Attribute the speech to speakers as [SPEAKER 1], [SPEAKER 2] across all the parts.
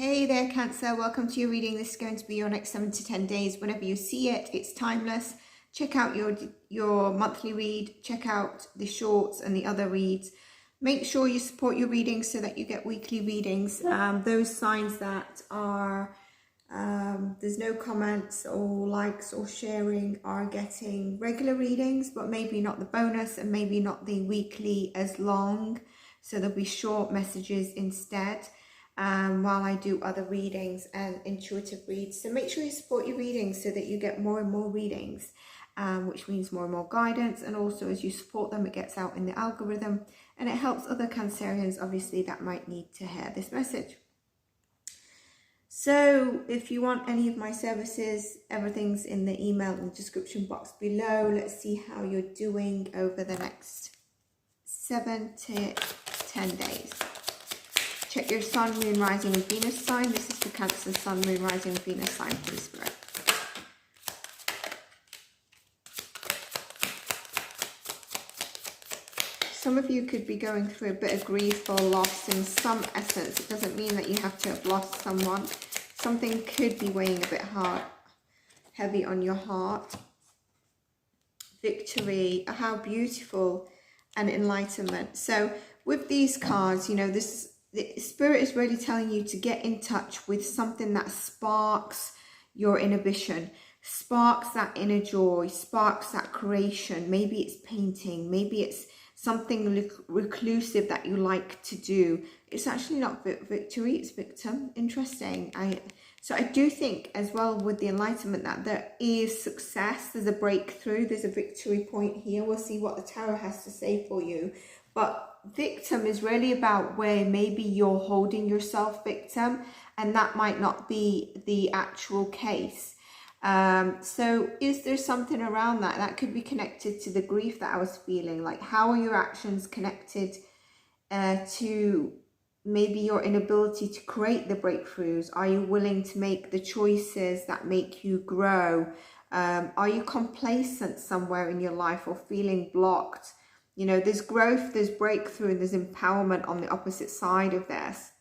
[SPEAKER 1] Hey there, Cancer. Welcome to your reading. This is going to be your next 7 to 10 days. Whenever you see it, it's timeless. Check out your monthly read. Check out the shorts and the other reads. Make sure you support your readings so that you get weekly readings. Those signs that are there's no comments or likes or sharing are getting regular readings, but maybe not the bonus and maybe not the weekly as long. So there'll be short messages instead. While I do other readings and intuitive reads. So make sure you support your readings so that you get more and more readings, which means more and more guidance. And also as you support them, it gets out in the algorithm and it helps other Cancerians, obviously, that might need to hear this message. So if you want any of my services, everything's in the email in the description box below. Let's see how you're doing over the next 7 to 10 days. Check your Sun, Moon, Rising and Venus sign. This is the Cancer Sun, Moon, Rising and Venus sign for the Spirit. Some of you could be going through a bit of grief or loss in some essence. It doesn't mean that you have to have lost someone. Something could be weighing a bit heavy on your heart. Victory, how beautiful, and enlightenment. So with these cards, you know, the Spirit is really telling you to get in touch with something that sparks your inhibition, sparks that inner joy, sparks that creation. Maybe it's painting, maybe it's something reclusive that you like to do. It's actually not victory, it's victim. Interesting. So I do think as well with the enlightenment that there is success, there's a breakthrough, there's a victory point here. We'll see what the tarot has to say for you. But victim is really about where maybe you're holding yourself victim and that might not be the actual case. So is there something around that that could be connected to the grief that I was feeling? Like, how are your actions connected to maybe your inability to create the breakthroughs? Are you willing to make the choices that make you grow? Are you complacent somewhere in your life or feeling blocked? You know, there's growth, there's breakthrough, and there's empowerment on the opposite side of this.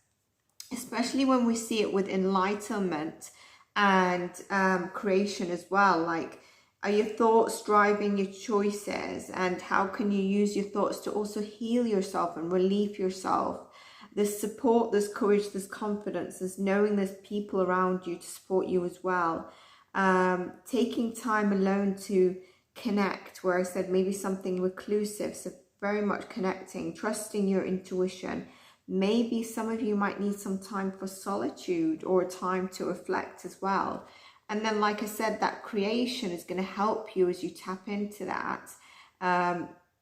[SPEAKER 1] Especially when we see it with enlightenment and creation as well. Like, are your thoughts driving your choices? And how can you use your thoughts to also heal yourself and relieve yourself? There's support, there's courage, there's confidence, there's knowing there's people around you to support you as well. Taking time alone to connect, where I said maybe something reclusive, so very much connecting, trusting your intuition. Maybe some of you might need some time for solitude or time to reflect as well. And then, like I said, that creation is going to help you as you tap into that,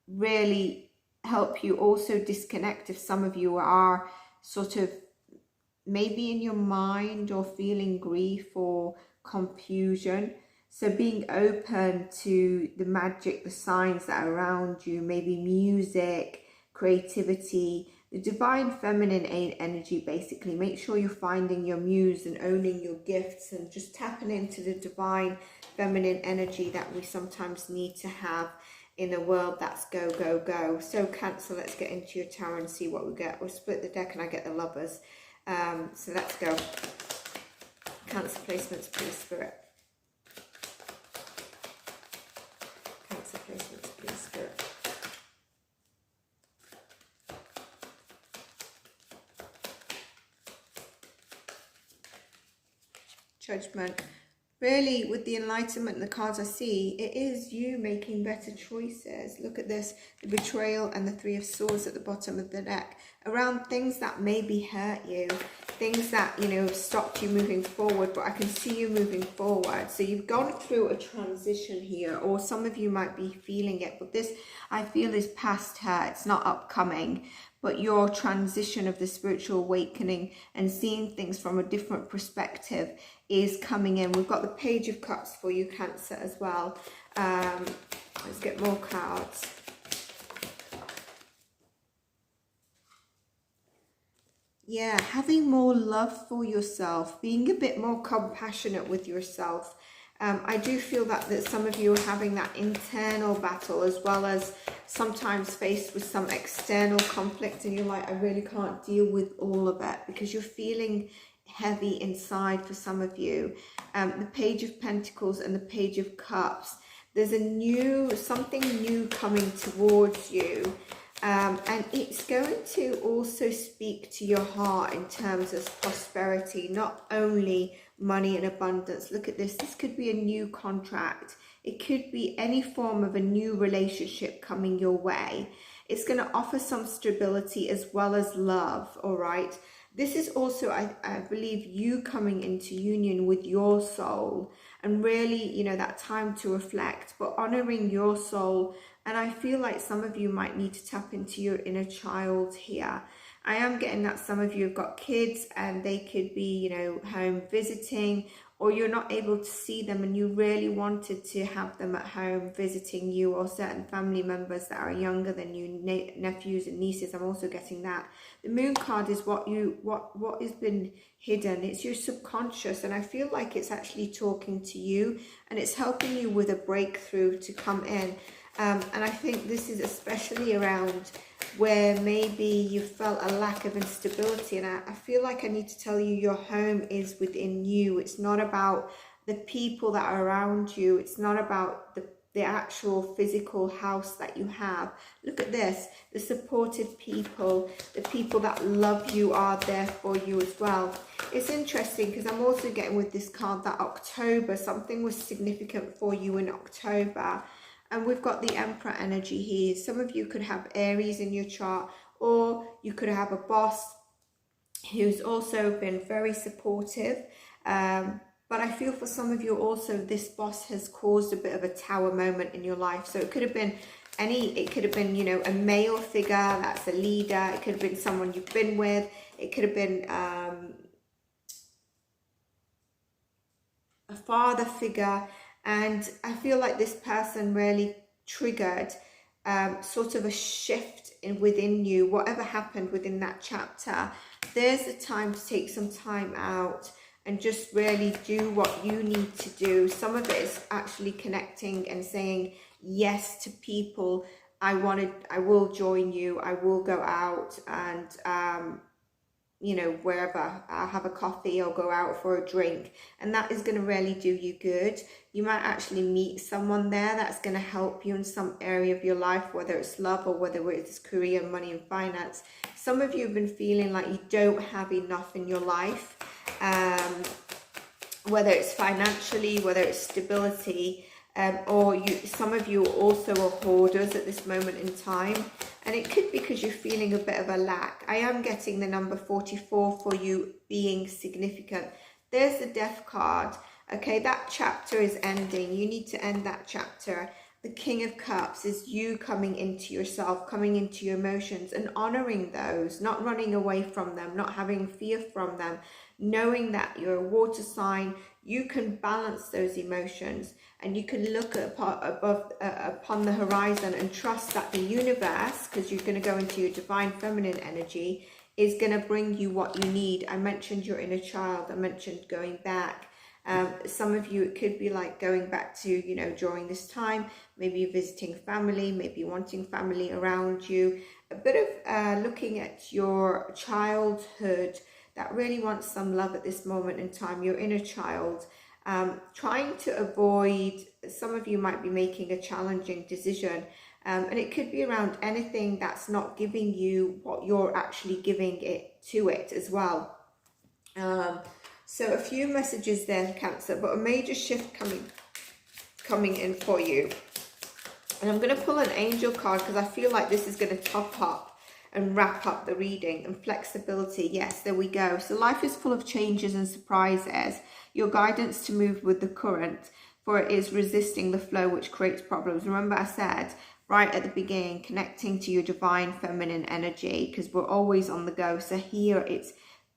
[SPEAKER 1] really help you also disconnect if some of you are sort of maybe in your mind or feeling grief or confusion. So being open to the magic, the signs that are around you, maybe music, creativity, the divine feminine energy, basically. Make sure you're finding your muse and owning your gifts and just tapping into the divine feminine energy that we sometimes need to have in a world that's go, go, go. So Cancer, let's get into your tarot and see what we get. We'll split the deck and I get the Lovers. So let's go. Cancer placements, please, Spirit. Cancer placements, please, Spirit. Judgment. Really, with the enlightenment and the cards I see, it is you making better choices. Look at this, the betrayal and the Three of Swords at the bottom of the deck. Around things that maybe hurt you, things that, you know, have stopped you moving forward, but I can see you moving forward. So you've gone through a transition here, or some of you might be feeling it, but this, I feel, is past hurt. It's not upcoming. But your transition of the spiritual awakening and seeing things from a different perspective is coming in. We've got the Page of Cups for you, Cancer, as well. Let's get more cards. Yeah, having more love for yourself, being a bit more compassionate with yourself. I do feel that some of you are having that internal battle as well as sometimes faced with some external conflict and you're like, I really can't deal with all of it because you're feeling heavy inside for some of you. The Page of Pentacles and the Page of Cups. There's something new coming towards you. And it's going to also speak to your heart in terms of prosperity, not only money and abundance. Look at this. This could be a new contract. It could be any form of a new relationship coming your way. It's going to offer some stability as well as love, all right? This is also, I believe, you coming into union with your soul and really, you know, that time to reflect, but honoring your soul. And I feel like some of you might need to tap into your inner child here. I am getting that some of you have got kids and they could be, you know, home visiting, or you're not able to see them and you really wanted to have them at home visiting you, or certain family members that are younger than you, nephews and nieces. I'm also getting that. The Moon card is what has been hidden. It's your subconscious, and I feel like it's actually talking to you and it's helping you with a breakthrough to come in. And I think this is especially around where maybe you felt a lack of instability. And I feel like I need to tell you, your home is within you. It's not about the people that are around you. It's not about the actual physical house that you have. Look at this. The supportive people, the people that love you are there for you as well. It's interesting because I'm also getting with this card that October, something was significant for you in October. And we've got the Emperor energy here. Some of you could have Aries in your chart, or you could have a boss who's also been very supportive. But I feel for some of you also, this boss has caused a bit of a tower moment in your life. So it could have been you know, a male figure that's a leader. It could have been someone you've been with. It could have been a father figure. And I feel like this person really triggered sort of a shift within you. Whatever happened within that chapter, there's a time to take some time out and just really do what you need to do. Some of it is actually connecting and saying yes to people. I will join you. I will go out and you know, wherever, I'll have a coffee or go out for a drink, and that is going to really do you good. You might actually meet someone there that's going to help you in some area of your life, whether it's love or whether it's career, money and finance. Some of you have been feeling like you don't have enough in your life, whether it's financially, whether it's stability, or some of you also are hoarders at this moment in time. And it could be because you're feeling a bit of a lack. I am getting the number 44 for you being significant. There's the Death card. Okay, that chapter is ending. You need to end that chapter. The King of Cups is you coming into yourself, coming into your emotions and honoring those, not running away from them, not having fear from them, knowing that you're a water sign. You can balance those emotions and you can look upon the horizon and trust that the universe, because you're going to go into your divine feminine energy, is going to bring you what you need. I mentioned your inner child. I mentioned going back. Some of you, it could be like going back to, you know, during this time, maybe visiting family, maybe wanting family around you, a bit of looking at your childhood that really wants some love at this moment in time, your inner child, trying to avoid, some of you might be making a challenging decision, and it could be around anything that's not giving you what you're actually giving it to it as well. So a few messages there, Cancer, but a major shift coming in for you. And I'm going to pull an angel card because I feel like this is going to top up and wrap up the reading. And flexibility, yes, there we go. So life is full of changes and surprises. Your guidance to move with the current, for it is resisting the flow which creates problems. Remember I said right at the beginning, connecting to your divine feminine energy, because we're always on the go. So here it's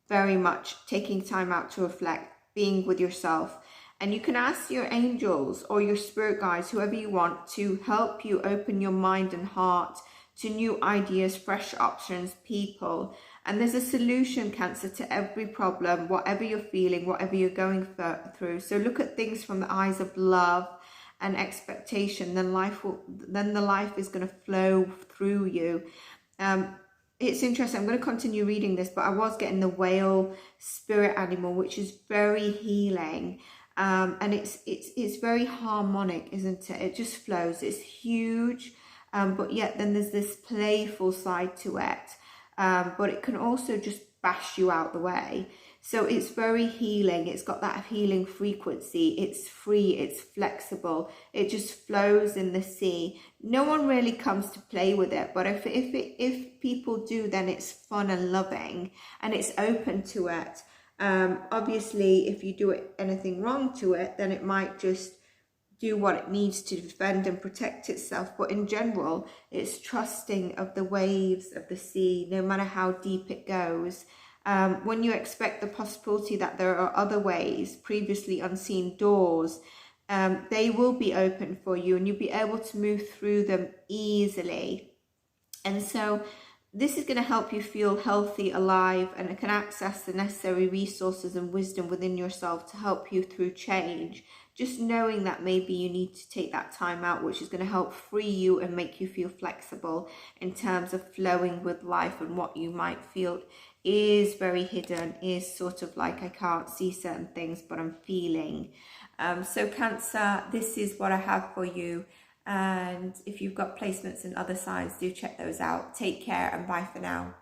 [SPEAKER 1] very much taking time out to reflect, being with yourself. And you can ask your angels or your spirit guides, whoever you want, to help you open your mind and heart to new ideas, fresh options, people. And there's a solution, Cancer, to every problem, whatever you're feeling, whatever you're going through. So look at things from the eyes of love and expectation. Then the life is going to flow through you. it's interesting. I'm going to continue reading this, but I was getting the whale spirit animal, which is very healing. And it's very harmonic, isn't it? It just flows. It's huge, but yet then there's this playful side to it. But it can also just bash you out the way. So it's very healing. It's got that healing frequency. It's free. It's flexible. It just flows in the sea. No one really comes to play with it, but if people do, then it's fun and loving, and it's open to it. Obviously, if you do anything wrong to it, then it might just do what it needs to defend and protect itself. But in general, it's trusting of the waves of the sea, no matter how deep it goes. When you expect the possibility that there are other ways, previously unseen doors, they will be open for you, and you'll be able to move through them easily. And so this is going to help you feel healthy, alive, and it can access the necessary resources and wisdom within yourself to help you through change. Just knowing that maybe you need to take that time out, which is going to help free you and make you feel flexible in terms of flowing with life, and what you might feel is very hidden, is sort of like, I can't see certain things, but I'm feeling. So Cancer, this is what I have for you. And if you've got placements in other signs, do check those out. Take care and bye for now.